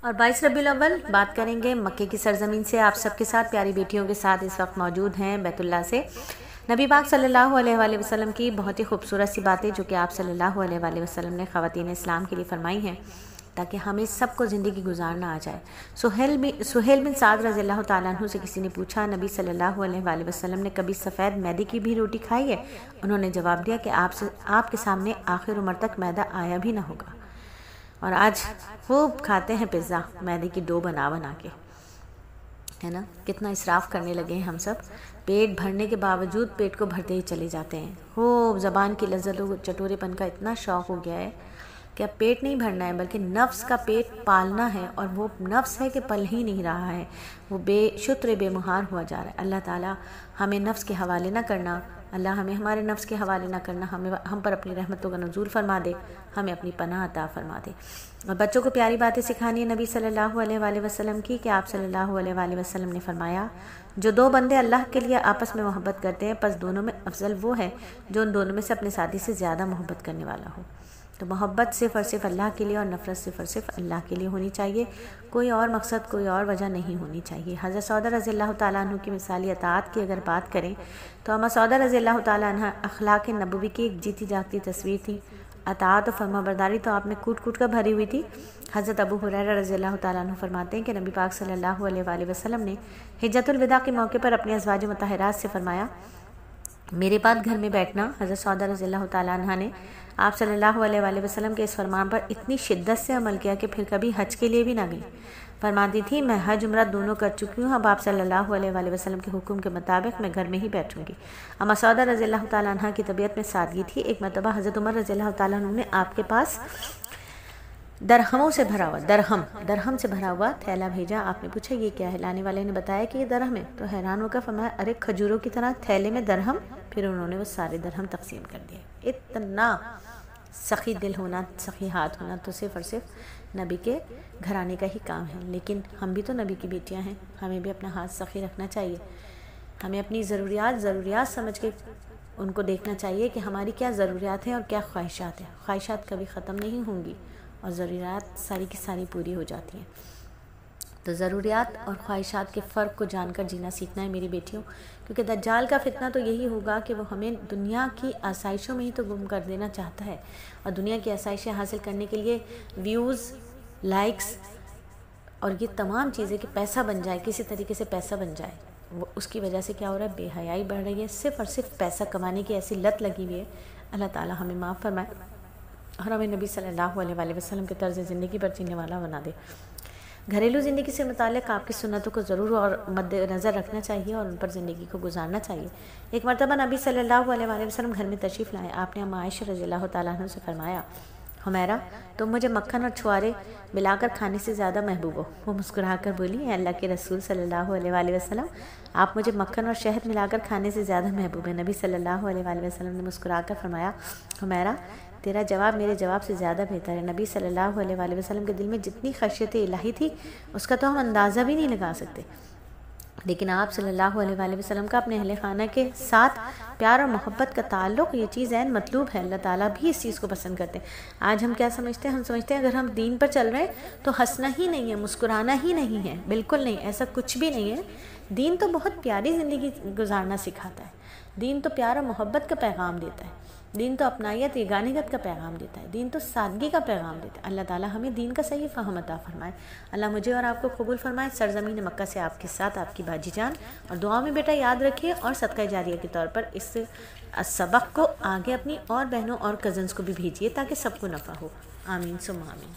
اور 22 ربیع الاول بات کریں گے مکے کی سرزمین سے، آپ سب کے ساتھ پیاری بیٹیوں کے ساتھ اس وقت موجود ہیں بیت اللہ سے نبی پاک صلی اللہ علیہ وآلہ وسلم کی بہت ہی خوبصورت سی باتیں جو کہ آپ صلی اللہ علیہ وآلہ وسلم نے خواتین اسلام کے لیے فرمائی ہیں تاکہ ہمیں سب کو زندگی گزارنا آ جائے۔ سہیل بن سعد رضی اللہ تعالیٰ عنہ سے کسی نے پوچھا نبی صلی اللہ علیہ وآلہ وسلم نے کبھی سفید میدے کی بھی روٹی کھائی ہے؟ انہوں نے جواب دیا کہ آپ کے سامنے آخر عمر تک میدہ آیا بھی نہ ہوگا، اور آج خوب کھاتے ہیں پیزا میدے کی ڈو بنا کے، ہے نا؟ کتنا اسراف کرنے لگے ہیں ہم سب، پیٹ بھرنے کے باوجود پیٹ کو بھرتے ہی چلے جاتے ہیں۔ خوب زبان کی لذت و چٹورے پن کا اتنا شوق ہو گیا ہے کہ اب پیٹ نہیں بھرنا ہے بلکہ نفس کا پیٹ پالنا ہے، اور وہ نفس ہے کہ پل ہی نہیں رہا ہے، وہ بے مہار ہوا جا رہا ہے۔ اللہ تعالیٰ ہمیں نفس کے حوالے نہ کرنا، اللہ ہمیں ہمارے نفس کے حوالے نہ کرنا، ہم پر اپنی رحمتوں کا نزول فرما دے، ہمیں اپنی پناہ عطا فرما دے۔ اور بچوں کو پیاری باتیں سکھانی ہے نبی صلی اللہ علیہ وآلہ وسلم کی کہ آپ صلی اللہ علیہ وآلہ وسلم نے فرمایا جو دو بندے اللہ کے لیے آپس میں محبت کرتے ہیں پس دونوں میں افضل وہ ہے جو ان دونوں میں سے اپنے ساتھی سے زیادہ محبت کرنے والا ہو۔ تو محبت صرف اور صرف اللہ کے لیے اور نفرت صرف اور صرف اللہ کے لیے ہونی چاہیے، کوئی اور مقصد کوئی اور وجہ نہیں ہونی چاہیے۔ حضرت سعودہ رضی اللہ تعالیٰ عنہ کی مثالی اطاعت کی اگر بات کریں تو اما سعودہ رضی اللہ تعالیٰ عنہ اخلاق نبوی کی ایک جیتی جاگتی تصویر تھی۔ اطاعت و فرما برداری تو آپ میں کوٹ کر بھری ہوئی تھی۔ حضرت ابو ہریرہ رضی اللہ تعالیٰ عنہ فرماتے ہیں کہ نبی پاک صلی اللہ علیہ وآلہ وسلم نے حجۃ الوداع کے موقع پر اپنے ازواج مطہرات سے فرمایا میرے بعد گھر میں بیٹھنا۔ حضرت سعودہ رضی اللہ تعالیٰ عنہ نے آپ صلی اللہ علیہ وآلہ وسلم کے اس فرمان پر اتنی شدت سے عمل کیا کہ پھر کبھی حج کے لیے بھی نہ گئی۔ فرماتی تھی میں حج عمرہ دونوں کر چکی ہوں، اب آپ صلی اللہ علیہ وآلہ وسلم کے حکم کے مطابق میں گھر میں ہی بیٹھوں گی۔ اما سعودہ رضی اللہ تعالیٰ عنہ کی طبیعت میں سادگی تھی۔ ایک مرتبہ حضرت عمر رضی اللہ تعالیٰ عنہ نے آپ کے پاس درہم سے بھرا ہوا تھیلا بھیجا۔ آپ نے پوچھا یہ کیا ہے؟ لانے والے نے بتایا کہ یہ درہم ہے، تو حیران ہو کر فرمایا ارے کھجوروں کی طرح تھیلے میں درہم؟ پھر انہوں نے وہ سارے درہم تقسیم کر دیے۔ اتنا سخی دل ہونا، سخی ہاتھ ہونا تو صرف اور صرف نبی کے گھرانے کا ہی کام ہے، لیکن ہم بھی تو نبی کی بیٹیاں ہیں، ہمیں بھی اپنا ہاتھ سخی رکھنا چاہیے۔ ہمیں اپنی ضروریات سمجھ کے ان کو دیکھنا چاہیے کہ ہماری کیا ضروریات ہیں اور کیا خواہشات ہیں۔ خواہشات کبھی ختم نہیں ہوں گی اور ضروریات ساری کی ساری پوری ہو جاتی ہیں۔ تو ضروریات اور خواہشات کے فرق کو جان کر جینا سیکھنا ہے میری بیٹیوں، کیونکہ دجال کا فتنہ تو یہی ہوگا کہ وہ ہمیں دنیا کی آسائشوں میں ہی تو گم کر دینا چاہتا ہے، اور دنیا کی آسائشیں حاصل کرنے کے لیے ویوز، لائکس اور یہ تمام چیزیں کہ پیسہ بن جائے، کسی طریقے سے پیسہ بن جائے، وہ اس کی وجہ سے کیا ہو رہا ہے؟ بے حیائی بڑھ رہی ہے، صرف اور صرف پیسہ کمانے کی ایسی لت لگی ہوئی ہے۔ اللہ تعالیٰ ہمیں معاف فرمائے اور ہمیں نبی صلی اللہ علیہ وآلہ وسلم کے طرز زندگی پر جینے والا بنا دے۔ گھریلو زندگی سے متعلق آپ کی سنتوں کو ضرور اور مد نظر رکھنا چاہیے اور ان پر زندگی کو گزارنا چاہیے۔ ایک مرتبہ نبی صلی اللہ علیہ وآلہ وسلم گھر میں تشریف لائے۔ آپ نے اما عائشہ رضی اللہ تعالیٰ عنہ سے فرمایا حمیرہ تم مجھے مکھن اور چھوارے ملا کر کھانے سے زیادہ محبوب ہو۔ وہ مسکرا کر بولی اے اللہ کے رسول صلی اللہ علیہ وآلہ وسلم آپ مجھے مکھن اور شہد ملا کر کھانے سے زیادہ محبوب ہیں۔ نبی صلی اللہ علیہ وآلہ وسلم نے مسکرا کر فرمایا حمیرہ تیرا جواب میرے جواب سے زیادہ بہتر ہے۔ نبی صلی اللہ علیہ وآلہ وسلم کے دل میں جتنی خشیت الہی تھی اس کا تو ہم اندازہ بھی نہیں لگا سکتے، لیکن آپ صلی اللہ علیہ وآلہ وسلم کا اپنے اہل خانہ کے ساتھ پیار اور محبت کا تعلق یہ چیز عین مطلوب ہے۔ اللہ تعالیٰ بھی اس چیز کو پسند کرتے ہیں۔ آج ہم کیا سمجھتے ہیں؟ ہم سمجھتے ہیں اگر ہم دین پر چل رہے ہیں تو ہنسنا ہی نہیں ہے، مسکرانا ہی نہیں ہے۔ بالکل نہیں، ایسا کچھ بھی نہیں ہے۔ دین تو بہت پیاری زندگی گزارنا سکھاتا ہے، دین تو پیار اور محبت کا پیغام دیتا ہے، دین تو اپنائیت یگانگت کا پیغام دیتا ہے، دین تو سادگی کا پیغام دیتا ہے۔ اللہ تعالیٰ ہمیں دین کا صحیح فہم عطا فرمائے۔ اللہ مجھے اور آپ کو قبول فرمائے۔ سرزمین مکہ سے آپ کے ساتھ آپ کی باجی جان، اور دعا میں بیٹا یاد رکھیے اور صدقہ جاریہ کے طور پر اس سبق کو آگے اپنی اور بہنوں اور کزنز کو بھی بھیجیے تاکہ سب کو نفع ہو۔ آمین ثم آمین۔